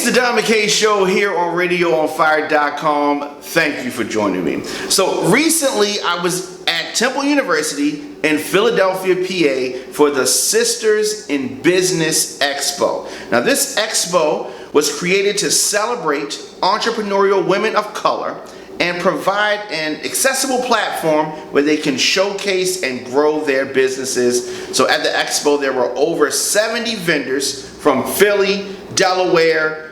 the Don McKay Show here on Radioonfire.com. Thank you for joining me. So recently I was at Temple University in Philadelphia, PA for the Sistahs in Business Expo. Now this expo was created to celebrate entrepreneurial women of color and provide an accessible platform where they can showcase and grow their businesses. So at the expo there were over 70 vendors from Philly, Delaware,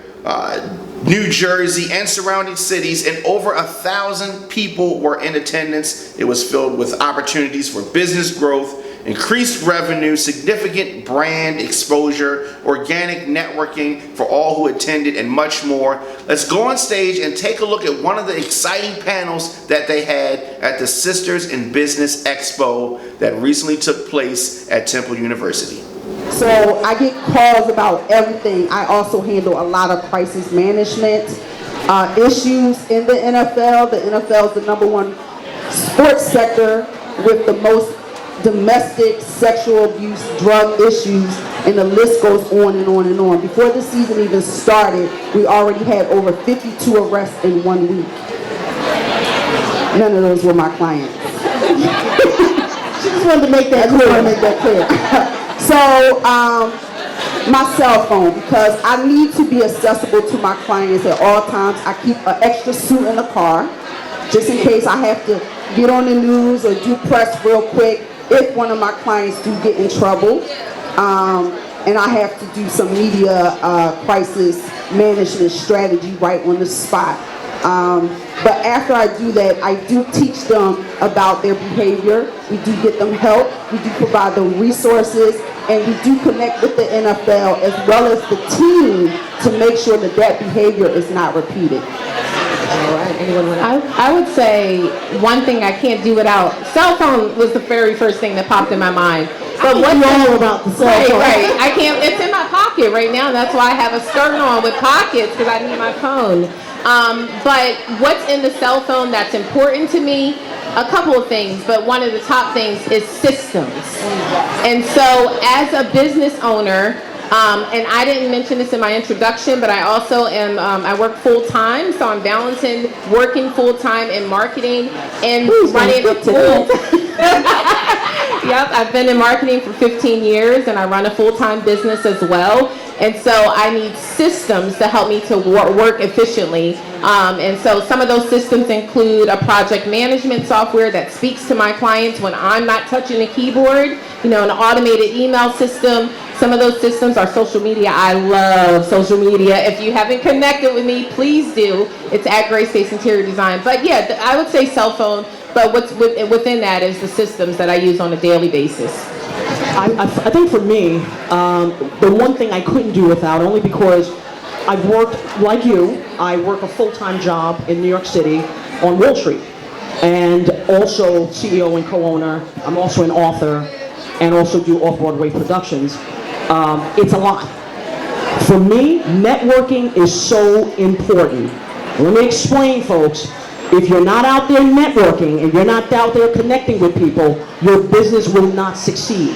New Jersey, and surrounding cities, and over 1,000 people were in attendance. It was filled with opportunities for business growth, increased revenue, significant brand exposure, organic networking for all who attended, and much more. Let's go on stage and take a look at one of the exciting panels that they had at the Sistahs in Business Expo that recently took place at Temple University. So I get calls about everything. I also handle a lot of crisis management issues in the NFL. The NFL is the #1 sports sector with the most domestic sexual abuse, drug issues, and the list goes on and on and on. Before the season even started, we already had over 52 arrests in 1 week. None of those were my clients. She just wanted to make that clear. So, my cell phone, because I need to be accessible to my clients at all times. I keep an extra suit in the car, just in case I have to get on the news or do press real quick if one of my clients do get in trouble. And I have to do some media crisis management strategy right on the spot. But after I do that, I do teach them about their behavior. We do get them help. We do provide them resources. And we do connect with the NFL as well as the team to make sure that that behavior is not repeated. All right. Anyone want to? I would say one thing I can't do without. Cell phone was the very first thing that popped in my mind. But what's all about the cell phone? Right. I can't. It's in my pocket right now. That's why I have a skirt on with pockets, because I need my phone. But what's in the cell phone that's important to me? A couple of things, but one of the top things is systems. And so as a business owner, and I didn't mention this in my introduction, but I also am, I work full-time, so I'm balancing working full-time in marketing and running a full. Yep, I've been in marketing for 15 years and I run a full-time business as well. And so I need systems to help me to work efficiently. And so some of those systems include a project management software that speaks to my clients when I'm not touching the keyboard, an automated email system. Some of those systems are social media. I love social media. If you haven't connected with me, please do. It's at Gray Space Interior Design. But yeah, I would say cell phone, but what's within that is the systems that I use on a daily basis. I think for me, the one thing I couldn't do without, only because I've worked, like you, I work a full-time job in New York City on Wall Street, and also CEO and co-owner. I'm also an author, and also do off-Broadway productions. It's a lot. For me, networking is so important. Let me explain, folks. If you're not out there networking and you're not out there connecting with people, your business will not succeed.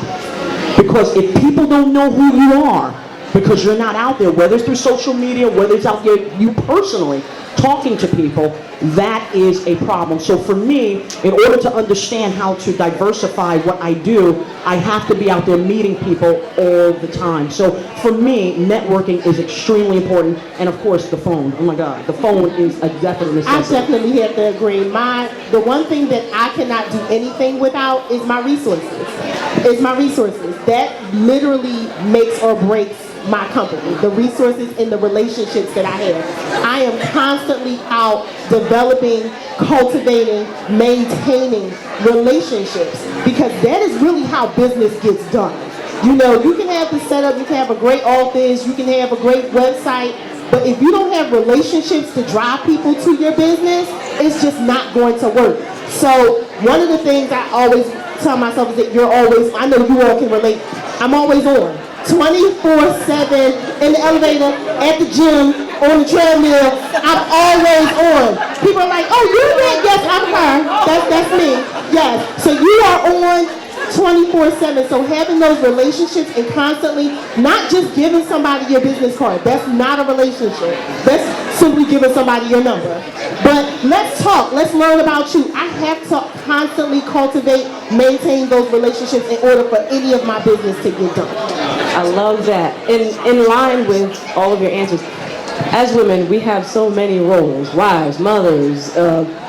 Because if people don't know who you are, because you're not out there, whether it's through social media, whether it's out there you personally talking to people, that is a problem. So for me, in order to understand how to diversify what I do, I have to be out there meeting people all the time. So for me, networking is extremely important. And of course, the phone. Oh my God, the phone is a definite necessity. I definitely have to agree. The one thing that I cannot do anything without is my resources. That literally makes or breaks my company, the resources and the relationships that I have. I am constantly out developing, cultivating, maintaining relationships, because that is really how business gets done. You can have the setup, you can have a great office, you can have a great website, but if you don't have relationships to drive people to your business, it's just not going to work. So one of the things I always tell myself is that I know you all can relate, I'm always on. 24/7 in the elevator, at the gym, on the treadmill, I'm always on. People are like, oh, you're that? Yes, I'm her. That's me. Yes. So you are on 24/7. So having those relationships and constantly not just giving somebody your business card. That's not a relationship. That's simply giving somebody your number. But let's talk. Let's learn about you. I have to constantly cultivate, maintain those relationships in order for any of my business to get done. I love that. In line with all of your answers, as women, we have so many roles: wives, mothers,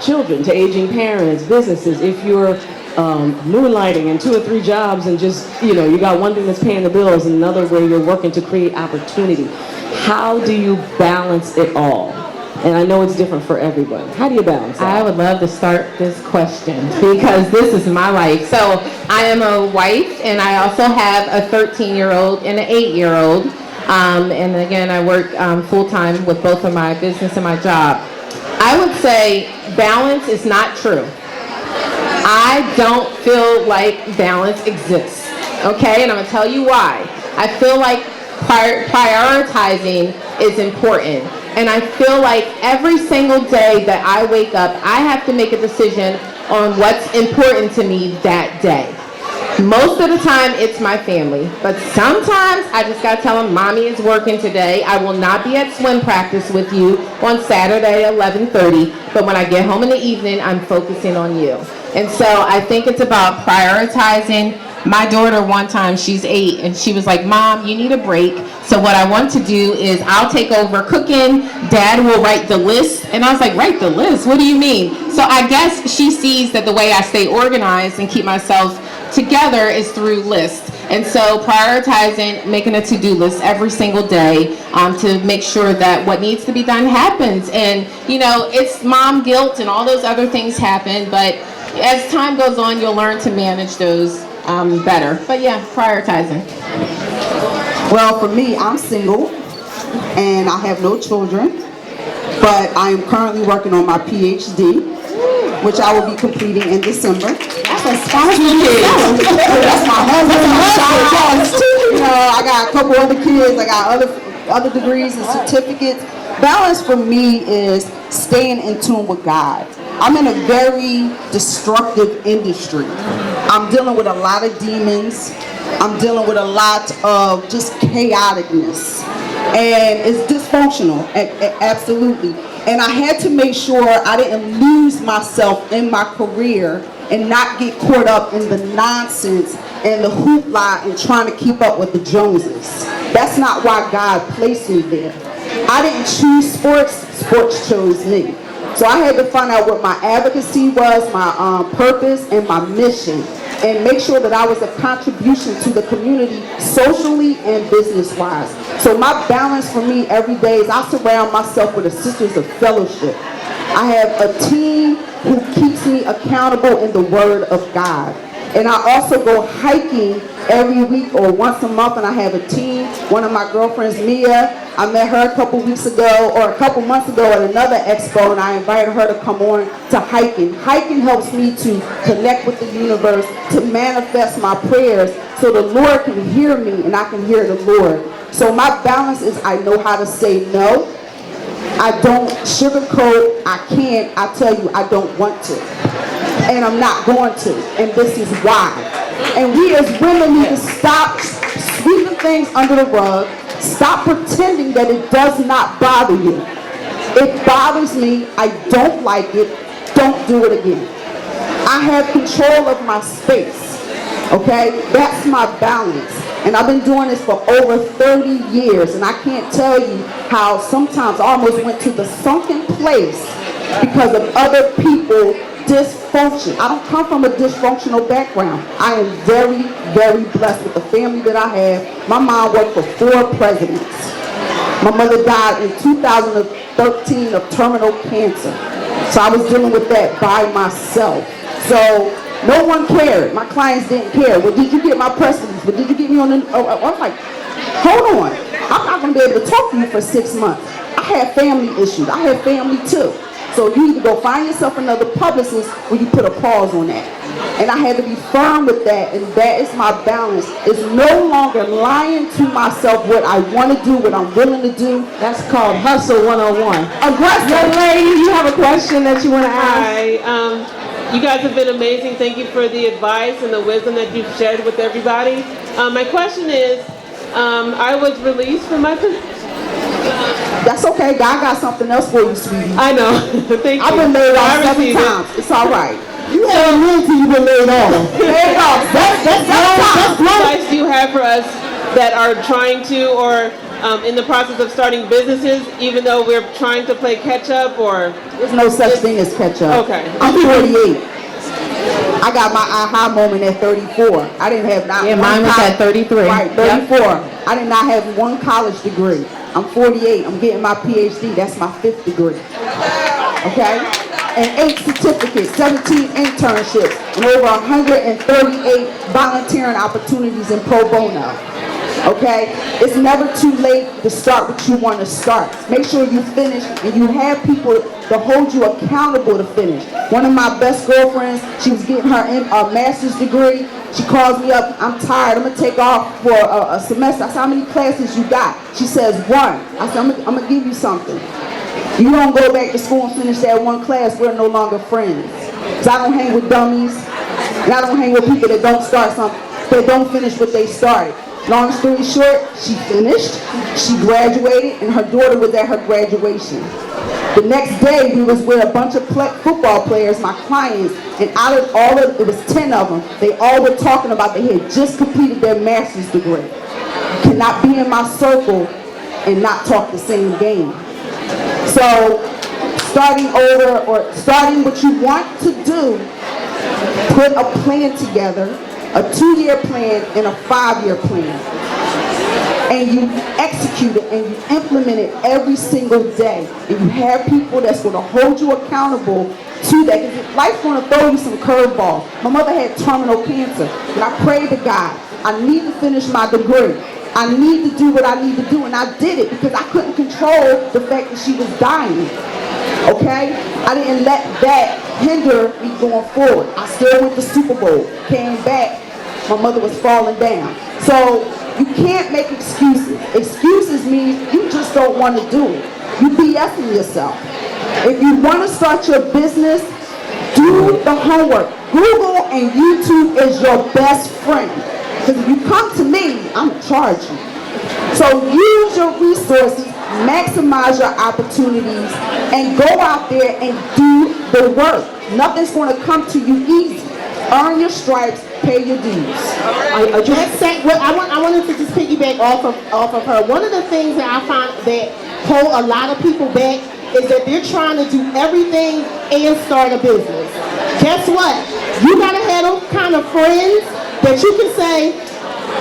children to aging parents, businesses. If you're moonlighting in 2 or 3 jobs and just, you got one thing that's paying the bills and another where you're working to create opportunity, how do you balance it all? And I know it's different for everyone. How do you balance that? I would love to start this question because this is my life. So I am a wife, and I also have a 13-year-old and an 8-year-old. And again, I work full-time with both of my business and my job. I would say balance is not true. I don't feel like balance exists, okay? And I'm gonna tell you why. I feel like prioritizing is important. And I feel like every single day that I wake up, I have to make a decision on what's important to me that day. Most of the time, it's my family. But sometimes, I just gotta tell them, Mommy is working today. I will not be at swim practice with you on Saturday, 11:30. But when I get home in the evening, I'm focusing on you. And so I think it's about prioritizing. My daughter, one time, she's 8, and she was like, Mom, you need a break. So what I want to do is I'll take over cooking. Dad will write the list. And I was like, write the list? What do you mean? So I guess she sees that the way I stay organized and keep myself together is through lists. And so prioritizing, making a to-do list every single day to make sure that what needs to be done happens. And, it's mom guilt and all those other things happen. But as time goes on, you'll learn to manage those better. But yeah, prioritizing. Well, for me, I'm single and I have no children, but I am currently working on my PhD, which I will be completing in December. That's a scholarship. That's my husband. I got a couple other kids. I got other degrees and certificates. Balance for me is staying in tune with God. I'm in a very destructive industry. I'm dealing with a lot of demons. I'm dealing with a lot of just chaoticness. And it's dysfunctional, absolutely. And I had to make sure I didn't lose myself in my career and not get caught up in the nonsense and the hoopla and trying to keep up with the Joneses. That's not why God placed me there. I didn't choose sports, sports chose me. So I had to find out what my advocacy was, my purpose, and my mission, and make sure that I was a contribution to the community socially and business-wise. So my balance for me every day is I surround myself with the Sisters of Fellowship. I have a team who keeps me accountable in the Word of God. And I also go hiking every week or once a month, and I have a team. One of my girlfriends, Mia, I met her a couple weeks ago or a couple months ago at another expo, and I invited her to come on to hiking. Hiking helps me to connect with the universe, to manifest my prayers so the Lord can hear me and I can hear the Lord. So my balance is I know how to say no. I don't sugarcoat. I can't. I tell you, I don't want to. And I'm not going to. And this is why. And we as women need to stop sweeping things under the rug. Stop pretending that it does not bother you. It bothers me. I don't like it. Don't do it again. I have control of my space. Okay? That's my balance. And I've been doing this for over 30 years. And I can't tell you how sometimes I almost went to the sunken place because of other people dysfunction. I don't come from a dysfunctional background. I am very, very blessed with the family that I have. My mom worked for 4 presidents. My mother died in 2013 of terminal cancer. So I was dealing with that by myself. So no one cared. My clients didn't care. Well, did you get my press release? Well, did you get me on the... I was like, hold on. I'm not going to be able to talk to you for 6 months. I had family issues. I had family too. So you need to go find yourself another publicist where you put a pause on that. And I had to be firm with that, and that is my balance. It's no longer lying to myself what I want to do, what I'm willing to do. That's called Hustle 101. Aggressive. Young lady, you have a question that you want to ask? Hi. You guys have been amazing. Thank you for the advice and the wisdom that you've shared with everybody. My question is, I was released from my position. That's okay. God got something else for you, sweetie. I know. Thank you. I've been laid off I 7 received it. times. It's all right. You haven't lived till you've been laid off. There you go. What advice do you have for us that are trying to or in the process of starting businesses, even though we're trying to play catch up, or? There's no such thing as catch up. Okay. I'm 48. I got my aha moment at 34. I didn't have not Yeah, one mine was at 33. Right, 34. I did not have one college degree. I'm 48. I'm getting my PhD. That's my 5th degree. Okay? And 8 certificates, 17 internships, and over 138 volunteering opportunities in pro bono. Okay? It's never too late to start what you want to start. Make sure you finish and you have people to hold you accountable to finish. One of my best girlfriends, she was getting her master's degree. She calls me up, I'm tired, I'm going to take off for a semester. I said, how many classes you got? She says, 1. I said, I'm going to give you something. You don't go back to school and finish that 1 class, we're no longer friends. Because I don't hang with dummies, and I don't hang with people that don't start something, that don't finish what they started. Long story short, she finished, she graduated, and her daughter was at her graduation. The next day, we was with a bunch of football players, my clients, and out of all of, it was 10 of them, they all were talking about they had just completed their master's degree. You cannot be in my circle and not talk the same game. So, starting over or starting what you want to do, put a plan together, a 2-year plan and a 5-year plan. And you execute it and you implement it every single day. And you have people that's going to hold you accountable to that. Because life's going to throw you some curveballs. My mother had terminal cancer. And I prayed to God, I need to finish my degree. I need to do what I need to do. And I did it because I couldn't control the fact that she was dying. Okay? I didn't let that hinder me going forward. I still went to Super Bowl, came back, my mother was falling down. So you can't make excuses. Excuses mean you just don't want to do it. You BSing yourself. If you want to start your business, do the homework. Google and YouTube is your best friend. Because if you come to me, I'm going to charge you. So use your resources, maximize your opportunities, and go out there and do the work. Nothing's going to come to you easy. Earn your stripes, pay your dues. I wanted to just piggyback off of her. One of the things that I find that hold a lot of people back is that they're trying to do everything and start a business. Guess what? You gotta have those kind of friends that you can say,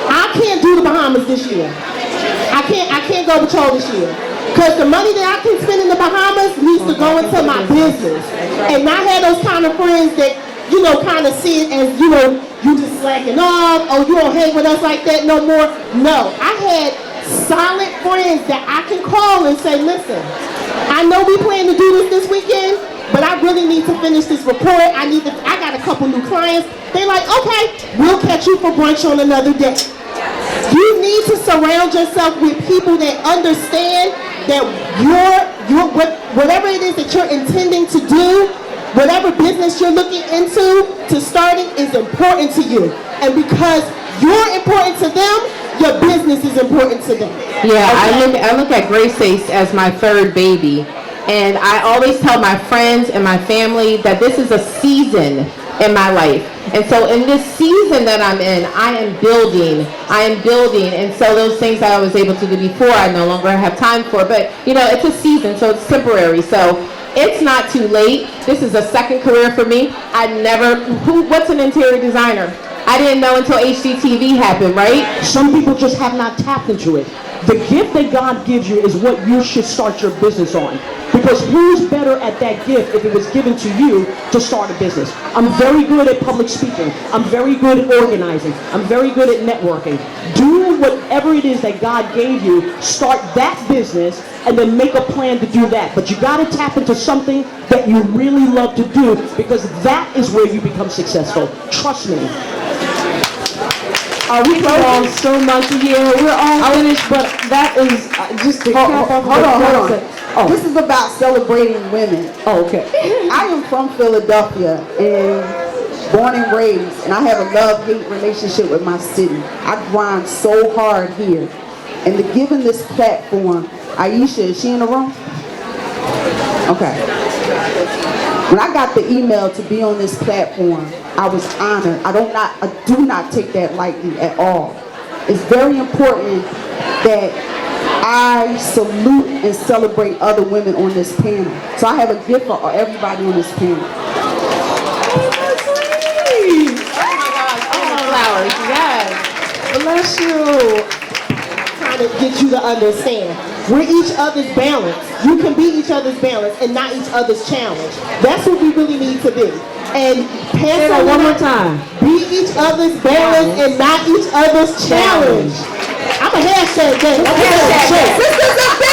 I can't do the Bahamas this year. I can't go patrol this year. Because the money that I can spend in the Bahamas needs to go into my business. And not have those kind of friends that, you know, kind of see it as, you know, you just slacking off, oh, you don't hang with us like that no more. No, I had solid friends that I can call and say, listen, I know we plan to do this weekend, but I really need to finish this report. I got a couple new clients. They're like, okay, we'll catch you for brunch on another day. You need to surround yourself with people that understand that whatever it is that you're intending to do, whatever business you're looking into to starting is important to you. And because you're important to them, your business is important to them. Yeah, Okay? I look at Grace as my 3rd baby. And I always tell my friends and my family that this is a season in my life. And so in this season that I'm in, I am building. And so those things I was able to do before, I no longer have time for. But, you know, it's a season, so it's temporary. So it's not too late. This is a 2nd career for me. What's an interior designer? I didn't know until HGTV happened, right? Some people just have not tapped into it. The gift that God gives you is what you should start your business on. Because who's better at that gift if it was given to you to start a business? I'm very good at public speaking. I'm very good at organizing. I'm very good at networking. Do whatever it is that God gave you, start that business, and then make a plan to do that. But you got to tap into something that you really love to do, because that is where you become successful. Trust me. We all so much here. We're all finished, but that is just to cap off. Hold on. This is about celebrating women. Oh, okay. I am from Philadelphia and born and raised, and I have a love-hate relationship with my city. I grind so hard here. And to given this platform, Aisha, is she in the room? Okay. When I got the email to be on this platform, I was honored. I do not take that lightly at all. It's very important that I salute and celebrate other women on this panel. So I have a gift for everybody on this panel. Flowers, yes. Bless you. Trying to get you to understand. We're each other's balance. You can be each other's balance and not each other's challenge. That's what we really need to be. And Say that one more time. Be each other's balance and not each other's challenge. I'm a hashtag gang. Sisters of